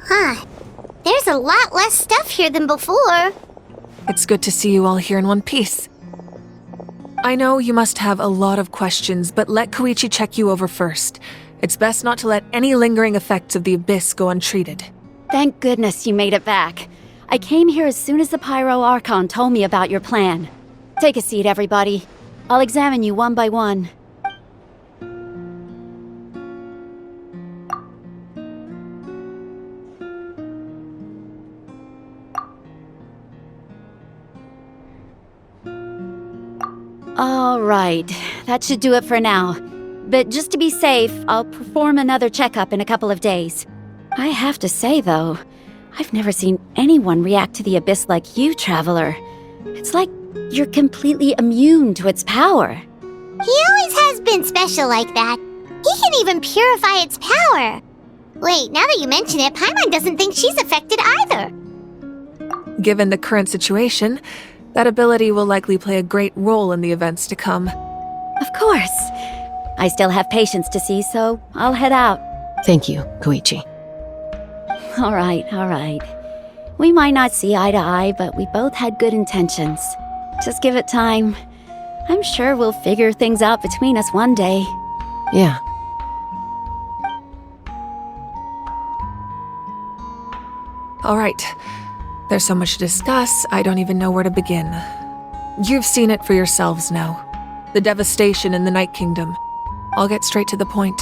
Huh. There's a lot less stuff here than before. It's good to see you all here in one piece. I know you must have a lot of questions, but let Koichi check you over first. It's best not to let any lingering effects of the Abyss go untreated. Thank goodness you made it back. I came here as soon as the Pyro Archon told me about your plan. Take a seat, everybody. I'll examine you one by one. All right, that should do it for now. But just to be safe, I'll perform another checkup in a couple of days. I have to say, though, I've never seen anyone react to the Abyss like you, Traveler. It's like you're completely immune to its power. He always has been special like that. He can even purify its power. Wait, now that you mention it, Paimon doesn't think she's affected either. Given the current situation, that ability will likely play a great role in the events to come. Of course. I still have patients to see, so I'll head out. Thank you, Koichi. All right. We might not see eye to eye, but we both had good intentions. Just give it time. I'm sure we'll figure things out between us one day. Yeah. All right. There's so much to discuss, I don't even know where to begin. You've seen it for yourselves now. The devastation in the Night Kingdom. I'll get straight to the point.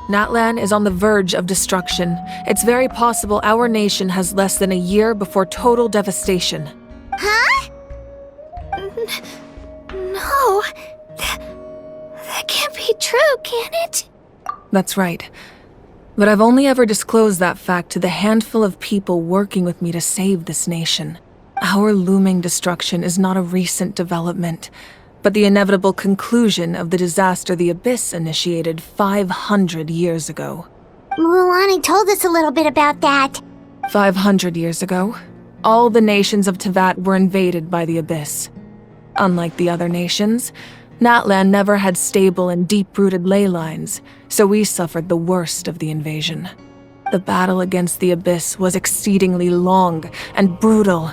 Natlan is on the verge of destruction. It's very possible our nation has less than a year before total devastation. Huh? No. That can't be true, can it? That's right. But I've only ever disclosed that fact to the handful of people working with me to save this nation. Our looming destruction is not a recent development, but the inevitable conclusion of the disaster the Abyss initiated 500 years ago. Mulani told us a little bit about that. 500 years ago, all the nations of Teyvat were invaded by the Abyss. Unlike the other nations, Natlan never had stable and deep-rooted ley lines, so we suffered the worst of the invasion. The battle against the Abyss was exceedingly long and brutal.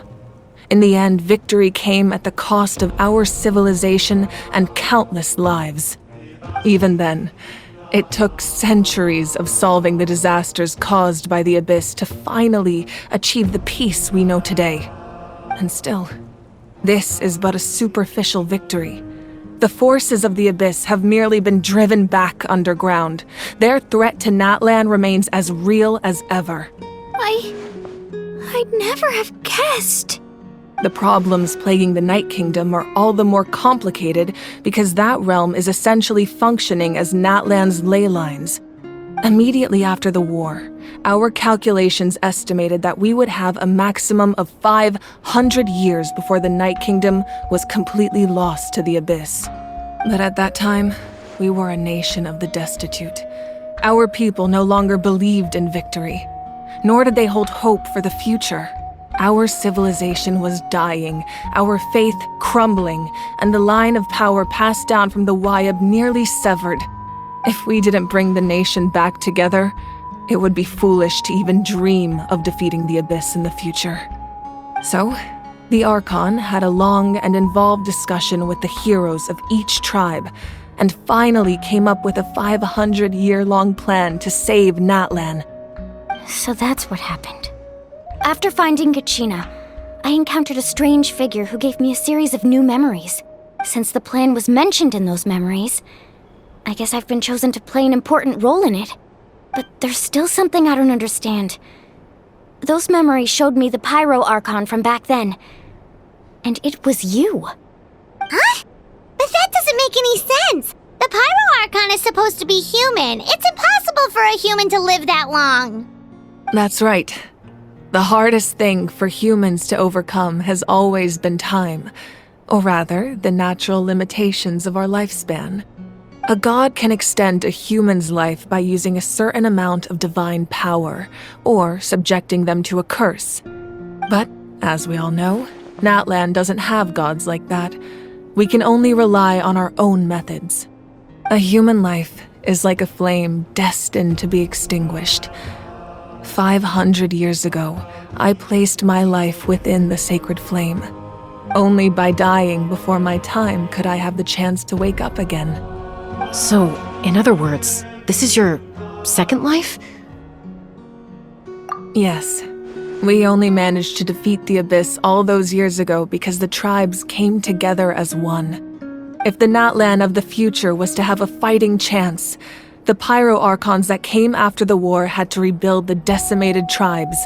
In the end, victory came at the cost of our civilization and countless lives. Even then, it took centuries of solving the disasters caused by the Abyss to finally achieve the peace we know today. And still, this is but a superficial victory. The forces of the Abyss have merely been driven back underground. Their threat to Natlan remains as real as ever. I'd never have guessed. The problems plaguing the Night Kingdom are all the more complicated because that realm is essentially functioning as Natlan's ley lines. Immediately after the war, our calculations estimated that we would have a maximum of 500 years before the Night Kingdom was completely lost to the Abyss. But at that time, we were a nation of the destitute. Our people no longer believed in victory, nor did they hold hope for the future. Our civilization was dying, our faith crumbling, and the line of power passed down from the Wayab nearly severed. If we didn't bring the nation back together, it would be foolish to even dream of defeating the Abyss in the future. So, the Archon had a long and involved discussion with the heroes of each tribe, and finally came up with a 500-year-long plan to save Natlan. So that's what happened. After finding Gachina, I encountered a strange figure who gave me a series of new memories. Since the plan was mentioned in those memories, I guess I've been chosen to play an important role in it. But there's still something I don't understand. Those memories showed me the Pyro Archon from back then. And it was you. Huh? But that doesn't make any sense! The Pyro Archon is supposed to be human. It's impossible for a human to live that long. That's right. The hardest thing for humans to overcome has always been time, or rather, the natural limitations of our lifespan. A god can extend a human's life by using a certain amount of divine power, or subjecting them to a curse. But, as we all know, Natlan doesn't have gods like that. We can only rely on our own methods. A human life is like a flame destined to be extinguished. 500 years ago, I placed my life within the sacred flame. Only by dying before my time could I have the chance to wake up again. So, in other words, this is your second life? Yes. We only managed to defeat the Abyss all those years ago because the tribes came together as one. If the Natlan of the future was to have a fighting chance, the Pyro Archons that came after the war had to rebuild the decimated tribes.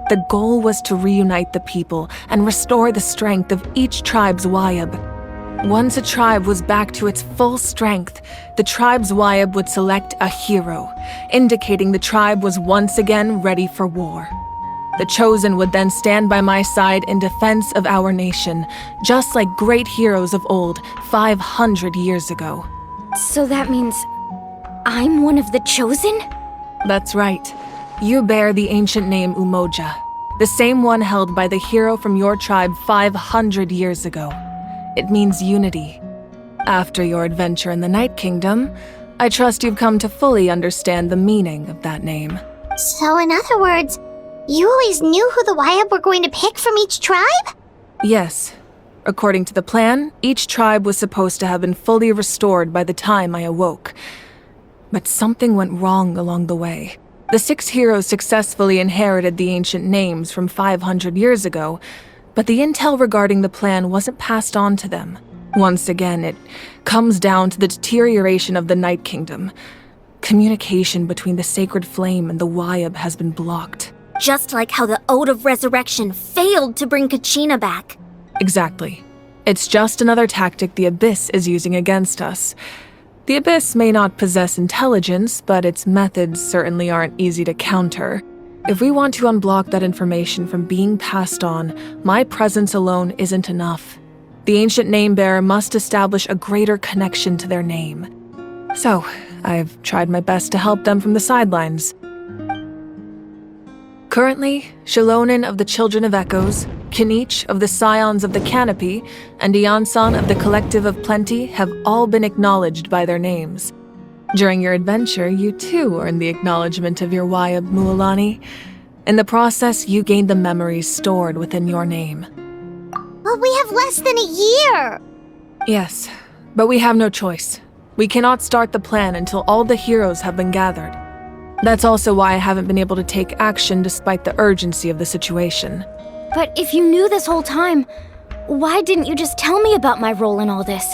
The goal was to reunite the people and restore the strength of each tribe's Wayab. Once a tribe was back to its full strength, the tribe's Wayab would select a hero, indicating the tribe was once again ready for war. The Chosen would then stand by my side in defense of our nation, just like great heroes of old 500 years ago. So that means I'm one of the Chosen? That's right. You bear the ancient name Umoja, the same one held by the hero from your tribe 500 years ago. It means unity. After your adventure in the Night Kingdom, I trust you've come to fully understand the meaning of that name. So in other words, you always knew who the Wayab were going to pick from each tribe? Yes. According to the plan, each tribe was supposed to have been fully restored by the time I awoke. But something went wrong along the way. The 6 heroes successfully inherited the ancient names from 500 years ago, but the intel regarding the plan wasn't passed on to them. Once again, it comes down to the deterioration of the Night Kingdom. Communication between the Sacred Flame and the Wayab has been blocked. Just like how the Ode of Resurrection failed to bring Kachina back. Exactly. It's just another tactic the Abyss is using against us. The Abyss may not possess intelligence, but its methods certainly aren't easy to counter. If we want to unblock that information from being passed on, my presence alone isn't enough. The ancient name-bearer must establish a greater connection to their name. So, I've tried my best to help them from the sidelines. Currently, Shilonen of the Children of Echoes, Kinich of the Scions of the Canopy, and Iansan of the Collective of Plenty have all been acknowledged by their names. During your adventure, you too earned the acknowledgement of your Wayab, Mualani. In the process, you gained the memories stored within your name. But we have less than a year! Yes, but we have no choice. We cannot start the plan until all the heroes have been gathered. That's also why I haven't been able to take action despite the urgency of the situation. But if you knew this whole time, why didn't you just tell me about my role in all this?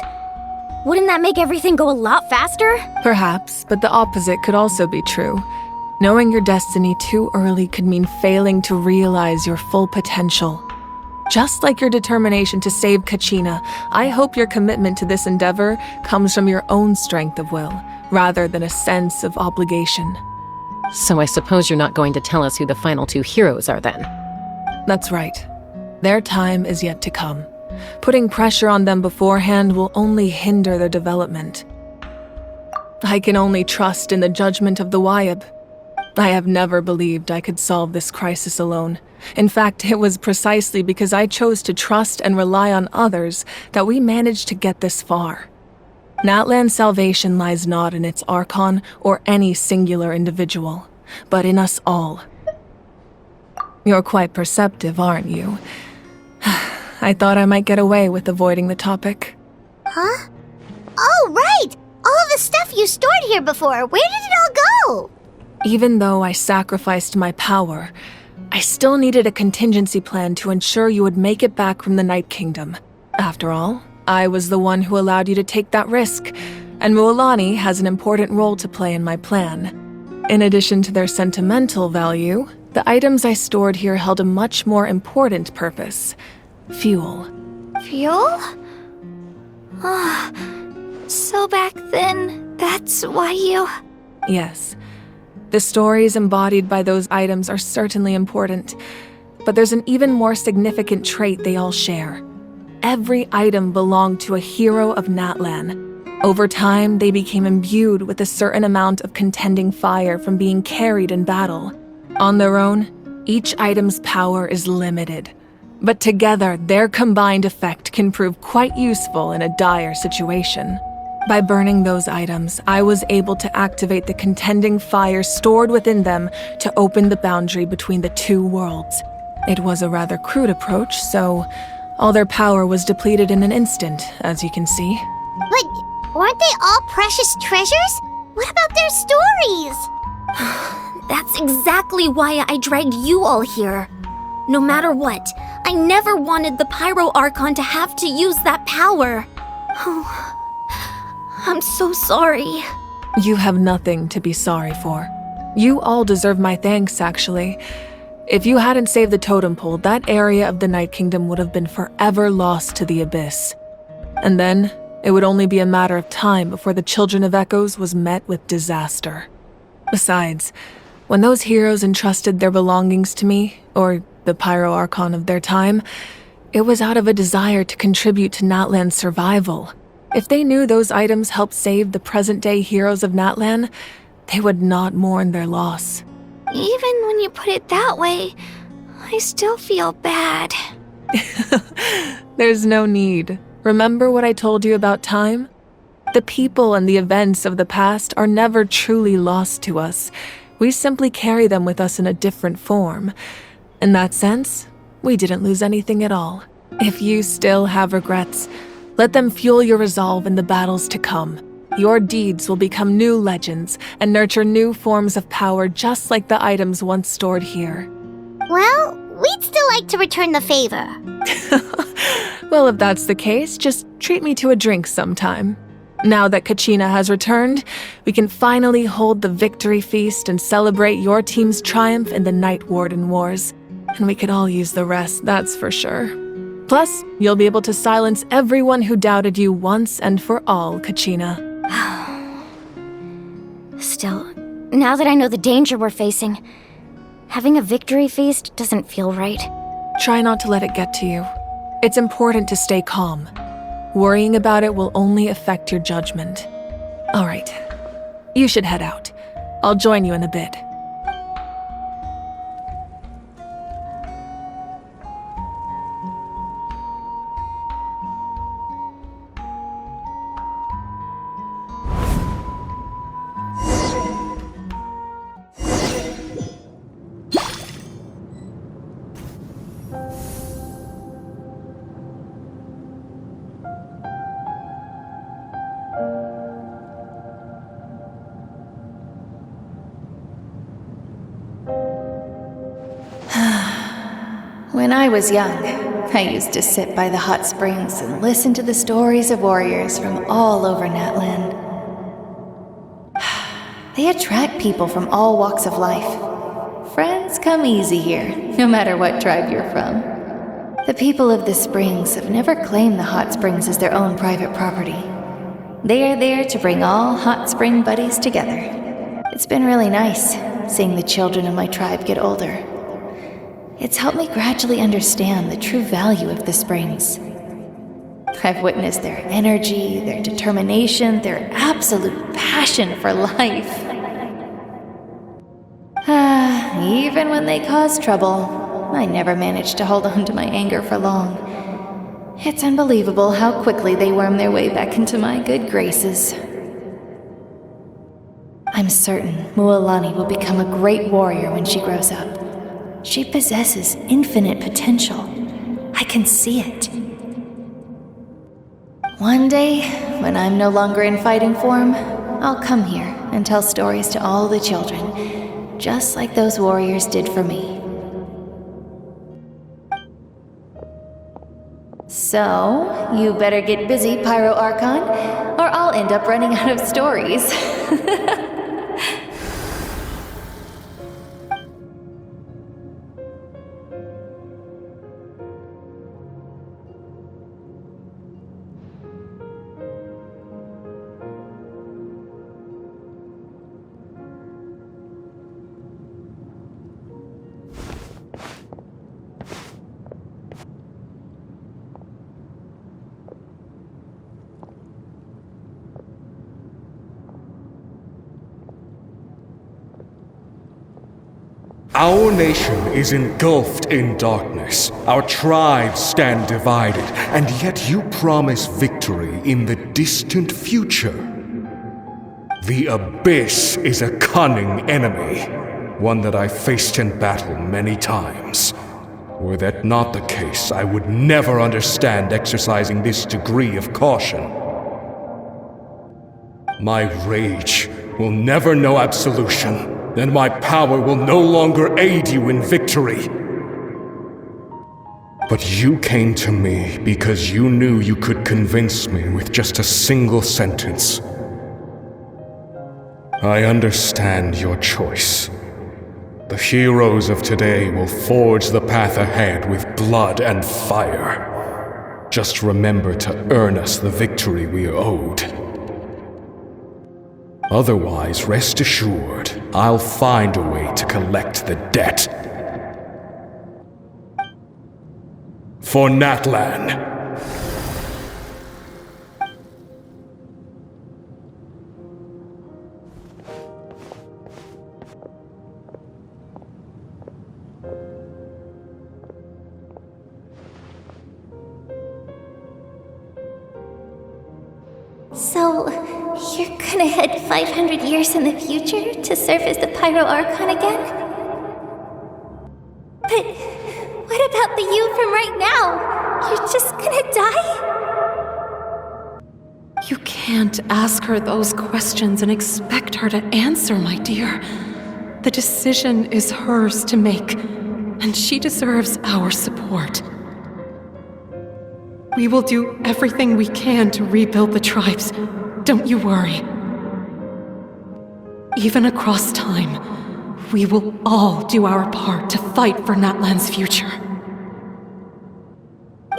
Wouldn't that make everything go a lot faster? Perhaps, but the opposite could also be true. Knowing your destiny too early could mean failing to realize your full potential. Just like your determination to save Kachina, I hope your commitment to this endeavor comes from your own strength of will, rather than a sense of obligation. So I suppose you're not going to tell us who the final 2 heroes are then? That's right. Their time is yet to come. Putting pressure on them beforehand will only hinder their development. I can only trust in the judgment of the Wayab. I have never believed I could solve this crisis alone. In fact, it was precisely because I chose to trust and rely on others that we managed to get this far. Natlan's salvation lies not in its Archon or any singular individual, but in us all. You're quite perceptive, aren't you? I thought I might get away with avoiding the topic. Huh? Oh, right! All of the stuff you stored here before, where did it all go? Even though I sacrificed my power, I still needed a contingency plan to ensure you would make it back from the Night Kingdom. After all, I was the one who allowed you to take that risk, and Mualani has an important role to play in my plan. In addition to their sentimental value, the items I stored here held a much more important purpose: fuel. Fuel? Ah, so back then, that's why you... Yes. The stories embodied by those items are certainly important, but there's an even more significant trait they all share. Every item belonged to a hero of Natlan. Over time, they became imbued with a certain amount of contending fire from being carried in battle. On their own, each item's power is limited, but together, their combined effect can prove quite useful in a dire situation. By burning those items, I was able to activate the contending fire stored within them to open the boundary between the two worlds. It was a rather crude approach, so all their power was depleted in an instant, as you can see. But weren't they all precious treasures? What about their stories? That's exactly why I dragged you all here. No matter what, I never wanted the Pyro Archon to have to use that power. Oh, I'm so sorry. You have nothing to be sorry for. You all deserve my thanks, actually. If you hadn't saved the totem pole, that area of the Night Kingdom would have been forever lost to the abyss. And then, it would only be a matter of time before the Children of Echoes was met with disaster. Besides, when those heroes entrusted their belongings to me, or the Pyro Archon of their time, it was out of a desire to contribute to Natlan's survival. If they knew those items helped save the present-day heroes of Natlan, they would not mourn their loss. Even when you put it that way, I still feel bad. There's no need. Remember what I told you about time? The people and the events of the past are never truly lost to us. We simply carry them with us in a different form. In that sense, we didn't lose anything at all. If you still have regrets, let them fuel your resolve in the battles to come. Your deeds will become new legends and nurture new forms of power just like the items once stored here. Well, we'd still like to return the favor. Well, if that's the case, just treat me to a drink sometime. Now that Kachina has returned, we can finally hold the victory feast and celebrate your team's triumph in the Night Warden Wars. And we could all use the rest, that's for sure. Plus, you'll be able to silence everyone who doubted you once and for all, Kachina. Still, now that I know the danger we're facing, having a victory feast doesn't feel right. Try not to let it get to you. It's important to stay calm. Worrying about it will only affect your judgment. All right, you should head out. I'll join you in a bit. When I was young, I used to sit by the hot springs and listen to the stories of warriors from all over Natlan. They attract people from all walks of life. Friends come easy here, no matter what tribe you're from. The people of the springs have never claimed the hot springs as their own private property. They are there to bring all hot spring buddies together. It's been really nice seeing the children of my tribe get older. It's helped me gradually understand the true value of the springs. I've witnessed their energy, their determination, their absolute passion for life. Even when they cause trouble, I never managed to hold on to my anger for long. It's unbelievable how quickly they worm their way back into my good graces. I'm certain Mualani will become a great warrior when she grows up. She possesses infinite potential. I can see it. One day, when I'm no longer in fighting form, I'll come here and tell stories to all the children, just like those warriors did for me. So, you better get busy, Pyro Archon, or I'll end up running out of stories. Our nation is engulfed in darkness. Our tribes stand divided, and yet you promise victory in the distant future. The Abyss is a cunning enemy, one that I faced in battle many times. Were that not the case, I would never understand exercising this degree of caution. My rage will never know absolution, and my power will no longer aid you in victory. But you came to me because you knew you could convince me with just a single sentence. I understand your choice. The heroes of today will forge the path ahead with blood and fire. Just remember to earn us the victory we are owed. Otherwise, rest assured, I'll find a way to collect the debt. For Natlan. So, you're gonna head 500 years in the future to serve as the Pyro Archon again? But what about the you from right now? You're just gonna die? You can't ask her those questions and expect her to answer, my dear. The decision is hers to make, and she deserves our support. We will do everything we can to rebuild the tribes. Don't you worry. Even across time, we will all do our part to fight for Natlan's future.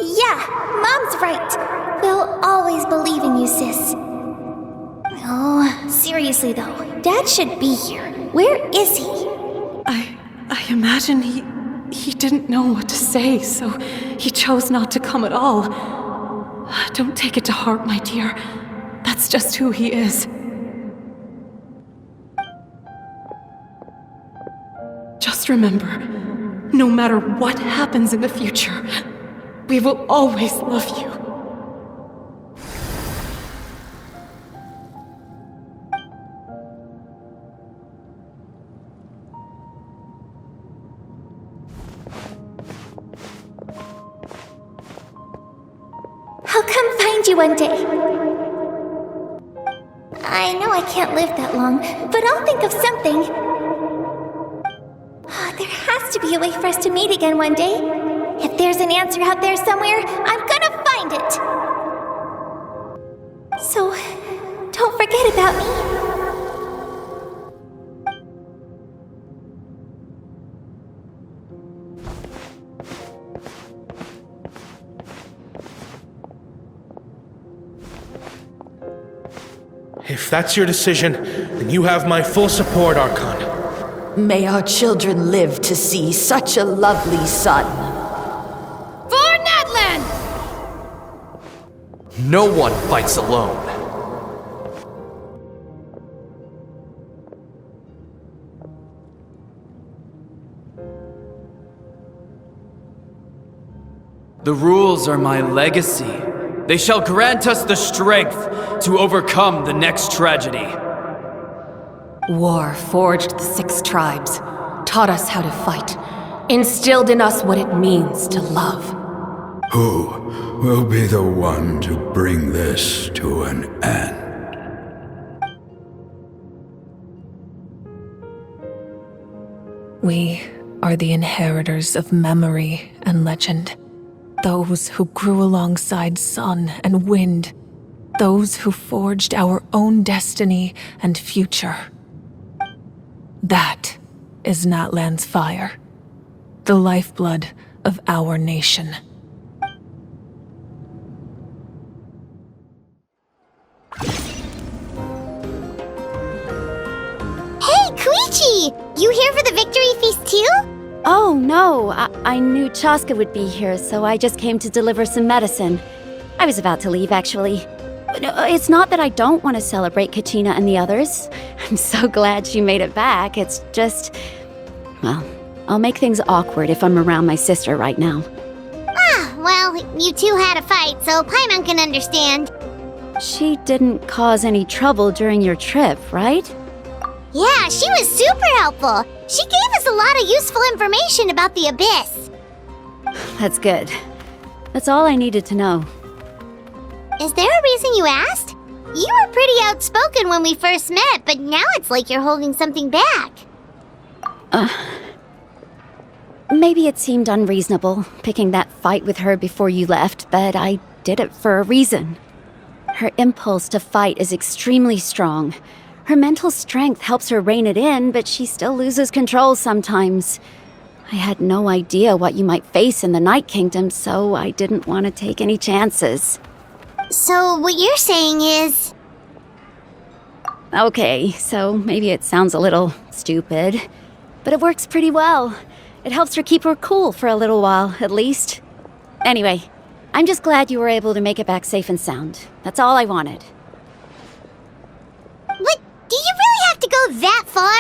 Yeah, Mom's right. We'll always believe in you, sis. Oh, seriously though, Dad should be here. Where is he? I imagine he didn't know what to say, so he chose not to come at all. Don't take it to heart, my dear. That's just who he is. Just remember, no matter what happens in the future, we will always love you. I'll come find you one day. I know I can't live that long, but I'll think of something. There has to be a way for us to meet again one day. If there's an answer out there somewhere, I'm gonna find it. So, don't forget about me. If that's your decision, then you have my full support, Archon. May our children live to see such a lovely son. For Natlan! No one fights alone. The rules are my legacy. They shall grant us the strength to overcome the next tragedy. War forged the 6 tribes, taught us how to fight, instilled in us what it means to love. Who will be the one to bring this to an end? We are the inheritors of memory and legend. Those who grew alongside sun and wind. Those who forged our own destiny and future. That is Natlan's fire. The lifeblood of our nation. Hey, Koichi! You here for the victory feast too? Oh, no. I knew Chaska would be here, so I just came to deliver some medicine. I was about to leave, actually. It's not that I don't want to celebrate Kachina and the others. I'm so glad she made it back. It's just... well, I'll make things awkward if I'm around my sister right now. Well, you two had a fight, so Paimon can understand. She didn't cause any trouble during your trip, right? Yeah, she was super helpful. She gave us a lot of useful information about the Abyss. That's good. That's all I needed to know. Is there a reason you asked? You were pretty outspoken when we first met, but now it's like you're holding something back. Maybe it seemed unreasonable, picking that fight with her before you left, but I did it for a reason. Her impulse to fight is extremely strong. Her mental strength helps her rein it in, but she still loses control sometimes. I had no idea what you might face in the Night Kingdom, so I didn't want to take any chances. So what you're saying is... Okay, so maybe it sounds a little stupid, but it works pretty well. It helps her keep her cool for a little while, at least. Anyway, I'm just glad you were able to make it back safe and sound. That's all I wanted. What? Do you really have to go that far?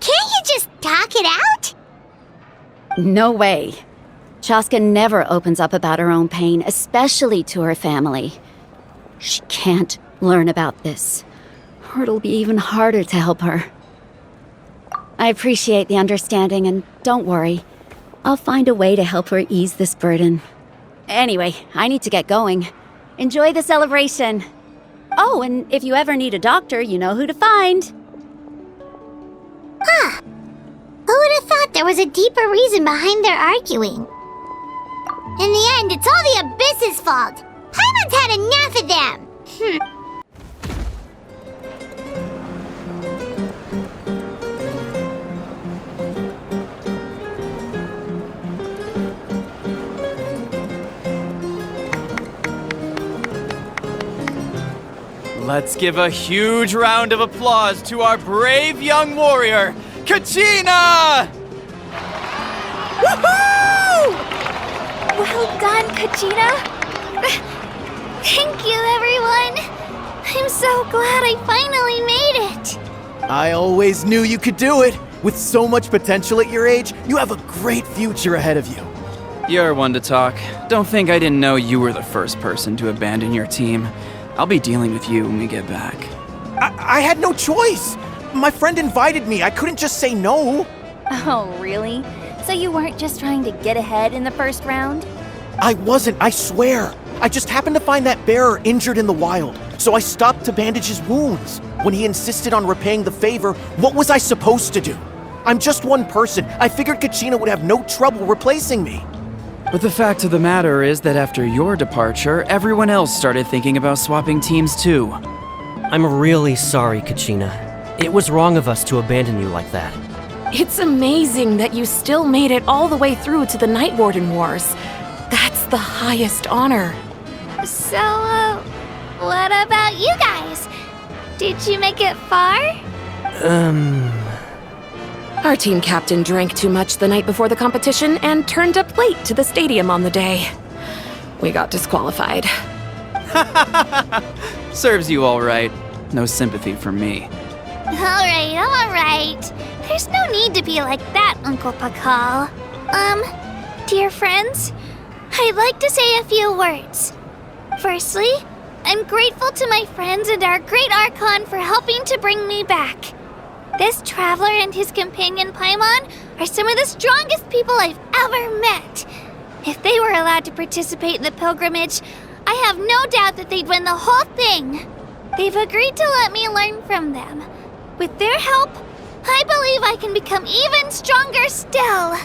Can't you just talk it out? No way. Chaska never opens up about her own pain, especially to her family. She can't learn about this, or it'll be even harder to help her. I appreciate the understanding, and don't worry. I'll find a way to help her ease this burden. Anyway, I need to get going. Enjoy the celebration. Oh, and if you ever need a doctor, you know who to find. Huh. Who would have thought there was a deeper reason behind their arguing? In the end, it's all the Abyss's fault. Paimon's had enough of them. Let's give a huge round of applause to our brave young warrior, Kachina! Woohoo! Well done, Kachina. Thank you, everyone. I'm so glad I finally made it. I always knew you could do it. With so much potential at your age, you have a great future ahead of you. You're one to talk. Don't think I didn't know you were the first person to abandon your team. I'll be dealing with you when we get back. I had no choice. My friend invited me. I couldn't just say no. Oh, really? So you weren't just trying to get ahead in the first round? I wasn't, I swear. I just happened to find that bearer injured in the wild, so I stopped to bandage his wounds. When he insisted on repaying the favor, what was I supposed to do? I'm just one person. I figured Kachina would have no trouble replacing me. But the fact of the matter is that after your departure, everyone else started thinking about swapping teams too. I'm really sorry, Kachina. It was wrong of us to abandon you like that. It's amazing that you still made it all the way through to the Night Warden Wars. That's the highest honor. So, what about you guys? Did you make it far? Our team captain drank too much the night before the competition and turned up late to the stadium on the day. We got disqualified. Serves you all right. No sympathy from me. All right. There's no need to be like that, Uncle Pakal. Dear friends, I'd like to say a few words. Firstly, I'm grateful to my friends and our great Archon for helping to bring me back. This traveler and his companion Paimon are some of the strongest people I've ever met. If they were allowed to participate in the pilgrimage, I have no doubt that they'd win the whole thing. They've agreed to let me learn from them. With their help, I believe I can become even stronger still.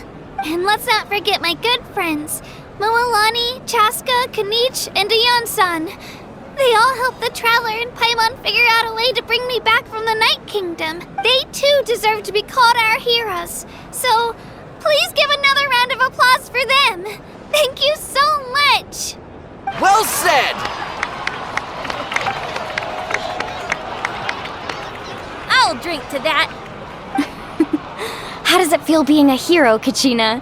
And let's not forget my good friends, Moalani, Chaska, Kanich, and Aeon-san. They all helped the Traveler and Paimon figure out a way to bring me back from the Night Kingdom. They too deserve to be called our heroes. So, please give another round of applause for them. Thank you so much. Well said! I'll drink to that. How does it feel being a hero, Kachina?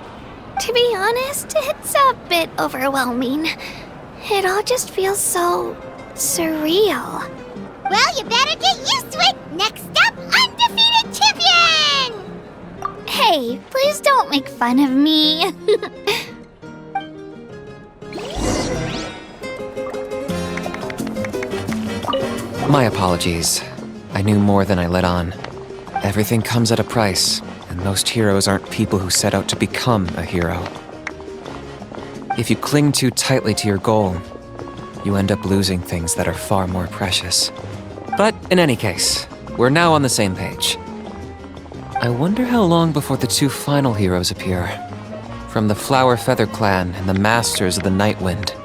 To be honest, it's a bit overwhelming. It all just feels so surreal. Well, you better get used to it. Next up, undefeated champion! Hey, please don't make fun of me. My apologies. I knew more than I let on. Everything comes at a price, and most heroes aren't people who set out to become a hero. If you cling too tightly to your goal, you end up losing things that are far more precious. But in any case, we're now on the same page. I wonder how long before the two final heroes appear. From the Flower Feather Clan and the Masters of the Night Wind.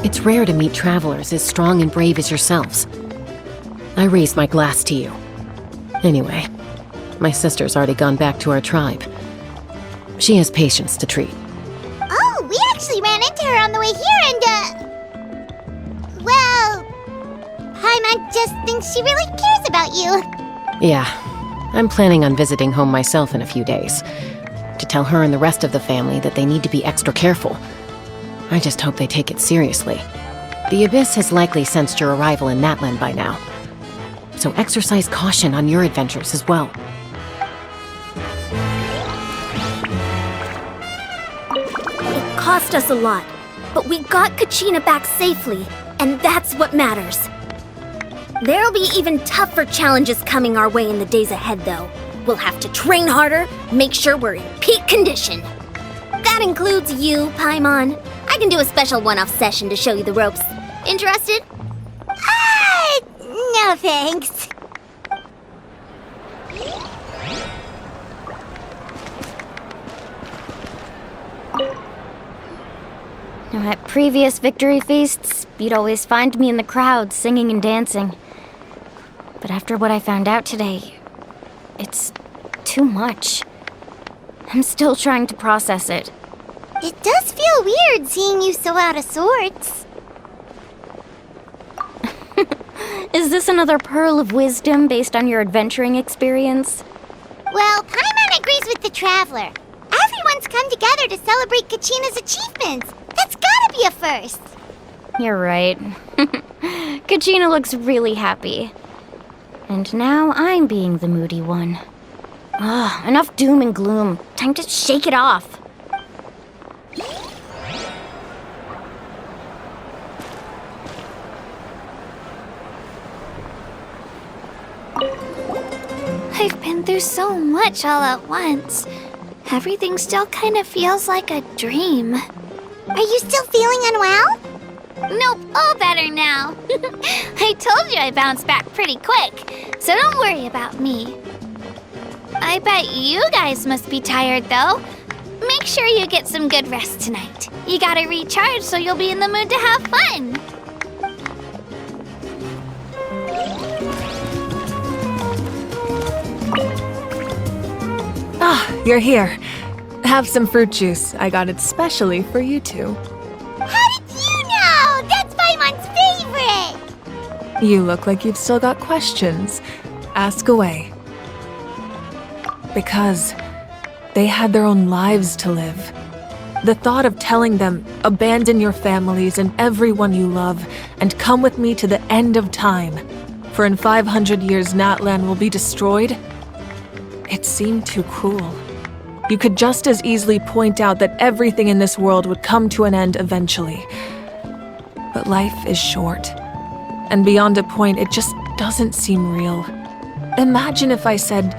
It's rare to meet travelers as strong and brave as yourselves. I raise my glass to you. Anyway, my sister's already gone back to our tribe. She has patients to treat. Oh, we actually ran into her on the way here and, well, Paimon just thinks she really cares about you. Yeah, I'm planning on visiting home myself in a few days. To tell her and the rest of the family that they need to be extra careful. I just hope they take it seriously. The Abyss has likely sensed your arrival in Natlan by now. So exercise caution on your adventures as well. It cost us a lot, but we got Kachina back safely, and that's what matters. There'll be even tougher challenges coming our way in the days ahead, though. We'll have to train harder, make sure we're in peak condition. That includes you, Paimon. I can do a special one-off session to show you the ropes. Interested? No thanks. Now, at previous victory feasts, you'd always find me in the crowd singing and dancing. But after what I found out today, it's too much. I'm still trying to process it. It does feel weird seeing you so out of sorts. Is this another pearl of wisdom based on your adventuring experience? Well, Paimon agrees with the Traveler. Everyone's come together to celebrate Kachina's achievements. That's gotta be a first. You're right. Kachina looks really happy. And now I'm being the moody one. Enough doom and gloom. Time to shake it off. I've been through so much all at once. Everything still kind of feels like a dream. Are you still feeling unwell? Nope, all better now. I told you I bounced back pretty quick, so don't worry about me. I bet you guys must be tired, though. Make sure you get some good rest tonight. You gotta recharge so you'll be in the mood to have fun. You're here. Have some fruit juice. I got it specially for you two. How did you know? That's Paimon's favorite! You look like you've still got questions. Ask away. Because they had their own lives to live. The thought of telling them, abandon your families and everyone you love, and come with me to the end of time, for in 500 years Natlan will be destroyed, it seemed too cruel. You could just as easily point out that everything in this world would come to an end eventually. But life is short. And beyond a point, it just doesn't seem real. Imagine if I said,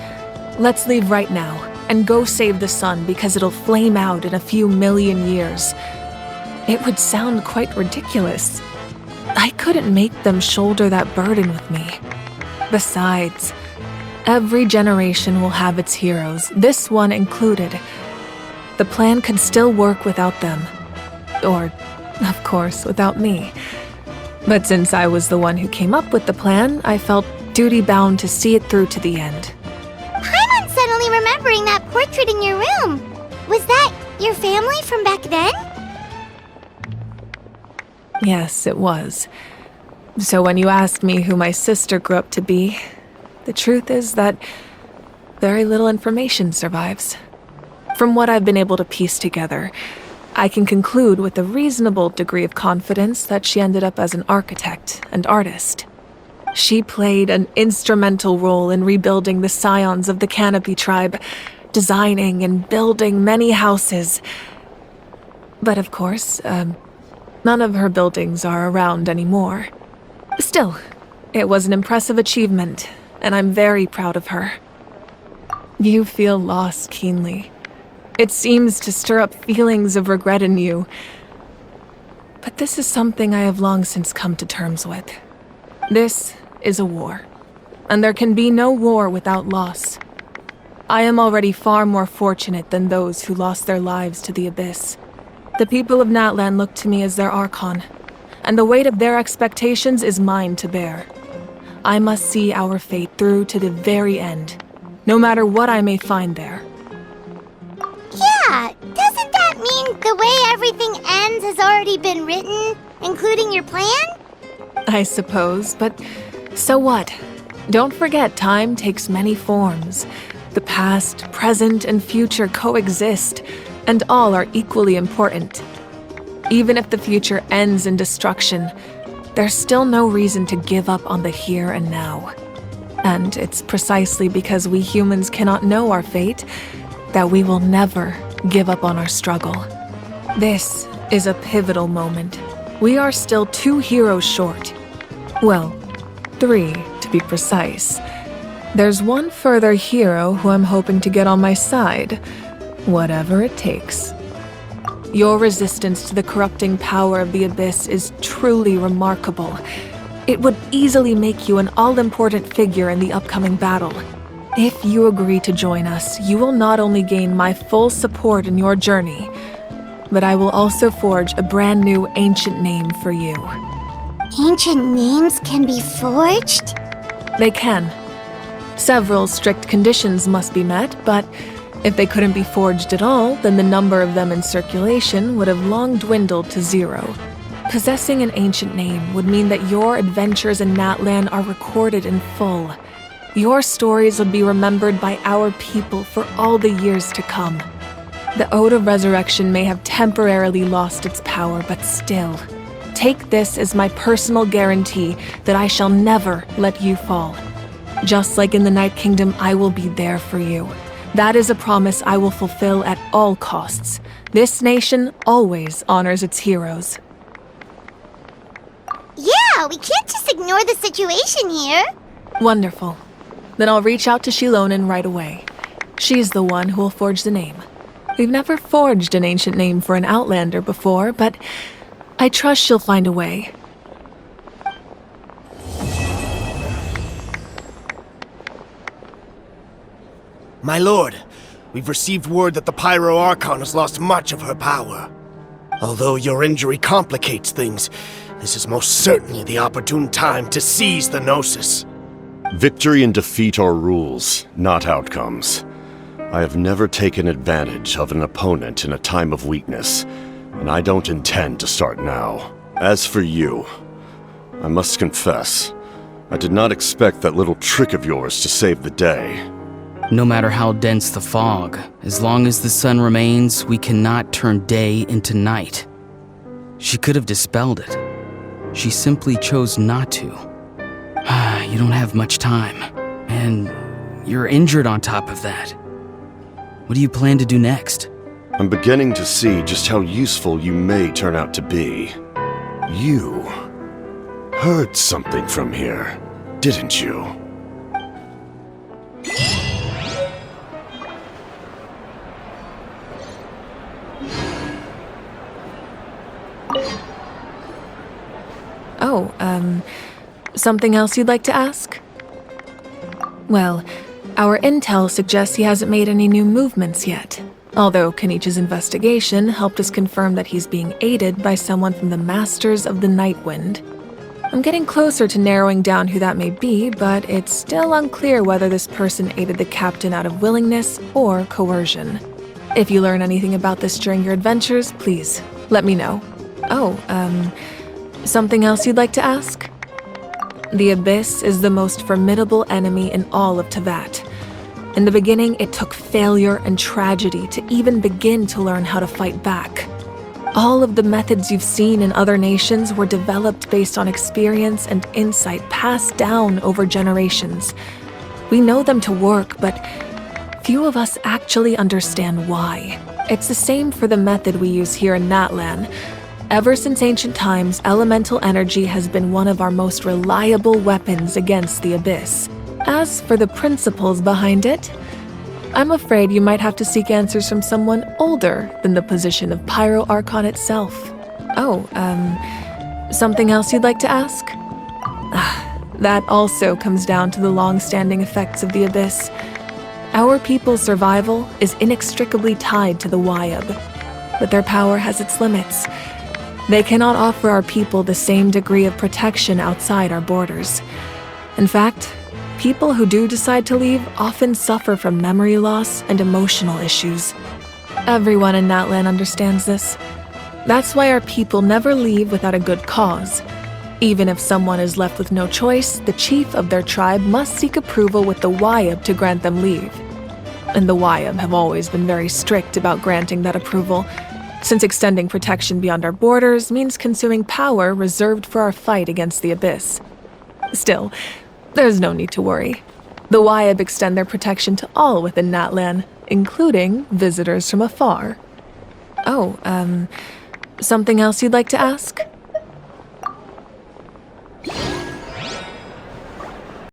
let's leave right now and go save the sun because it'll flame out in a few million years. It would sound quite ridiculous. I couldn't make them shoulder that burden with me. Besides, every generation will have its heroes, this one included. The plan could still work without them. Or, of course, without me. But since I was the one who came up with the plan, I felt duty-bound to see it through to the end. Paimon's suddenly remembering that portrait in your room. Was that your family from back then? Yes, it was. So when you asked me who my sister grew up to be, the truth is that very little information survives. From what I've been able to piece together, I can conclude with a reasonable degree of confidence that she ended up as an architect and artist. She played an instrumental role in rebuilding the scions of the Canopy tribe, designing and building many houses. But of course, none of her buildings are around anymore. Still, it was an impressive achievement, and I'm very proud of her. You feel loss keenly. It seems to stir up feelings of regret in you. But this is something I have long since come to terms with. This is a war, and there can be no war without loss. I am already far more fortunate than those who lost their lives to the Abyss. The people of Natlan look to me as their Archon, and the weight of their expectations is mine to bear. I must see our fate through to the very end, no matter what I may find there. Yeah, doesn't that mean the way everything ends has already been written, including your plan? I suppose, but so what? Don't forget, time takes many forms. The past, present, and future coexist, and all are equally important. Even if the future ends in destruction, there's still no reason to give up on the here and now. And it's precisely because we humans cannot know our fate that we will never give up on our struggle. This is a pivotal moment. We are still 2 heroes short. Well, 3 to be precise. There's one further hero who I'm hoping to get on my side, whatever it takes. Your resistance to the corrupting power of the Abyss is truly remarkable. It would easily make you an all-important figure in the upcoming battle. If you agree to join us, you will not only gain my full support in your journey, but I will also forge a brand new ancient name for you. Ancient names can be forged? They can. Several strict conditions must be met, but if they couldn't be forged at all, then the number of them in circulation would have long dwindled to 0. Possessing an ancient name would mean that your adventures in Natlan are recorded in full. Your stories would be remembered by our people for all the years to come. The Ode of Resurrection may have temporarily lost its power, but still, take this as my personal guarantee that I shall never let you fall. Just like in the Night Kingdom, I will be there for you. That is a promise I will fulfill at all costs. This nation always honors its heroes. Yeah, we can't just ignore the situation here. Wonderful. Then I'll reach out to Shilonen right away. She's the one who will forge the name. We've never forged an ancient name for an Outlander before, but I trust she'll find a way. My lord, we've received word that the Pyro Archon has lost much of her power. Although your injury complicates things, this is most certainly the opportune time to seize the Gnosis. Victory and defeat are rules, not outcomes. I have never taken advantage of an opponent in a time of weakness, and I don't intend to start now. As for you, I must confess, I did not expect that little trick of yours to save the day. No matter how dense the fog, as long as the sun remains, we cannot turn day into night. She could have dispelled it. She simply chose not to. You don't have much time, and you're injured on top of that. What do you plan to do next? I'm beginning to see just how useful you may turn out to be. You heard something from here, didn't you? Oh, something else you'd like to ask? Well, our intel suggests he hasn't made any new movements yet. Although Kenichi's investigation helped us confirm that he's being aided by someone from the Masters of the Nightwind. I'm getting closer to narrowing down who that may be, but it's still unclear whether this person aided the captain out of willingness or coercion. If you learn anything about this during your adventures, please let me know. Oh, something else you'd like to ask? The Abyss is the most formidable enemy in all of Teyvat. In the beginning, it took failure and tragedy to even begin to learn how to fight back. All of the methods you've seen in other nations were developed based on experience and insight passed down over generations. We know them to work, but few of us actually understand why. It's the same for the method we use here in Natlan. Ever since ancient times, elemental energy has been one of our most reliable weapons against the Abyss. As for the principles behind it, I'm afraid you might have to seek answers from someone older than the position of Pyro Archon itself. Oh, something else you'd like to ask? That also comes down to the long-standing effects of the Abyss. Our people's survival is inextricably tied to the Wyab, but their power has its limits. They cannot offer our people the same degree of protection outside our borders. In fact, people who do decide to leave often suffer from memory loss and emotional issues. Everyone in Natlan understands this. That's why our people never leave without a good cause. Even if someone is left with no choice, the chief of their tribe must seek approval with the Wyab to grant them leave. And the Wyab have always been very strict about granting that approval, since extending protection beyond our borders means consuming power reserved for our fight against the Abyss. Still, there's no need to worry. The Wyab extend their protection to all within Natlan, including visitors from afar. Oh, something else you'd like to ask?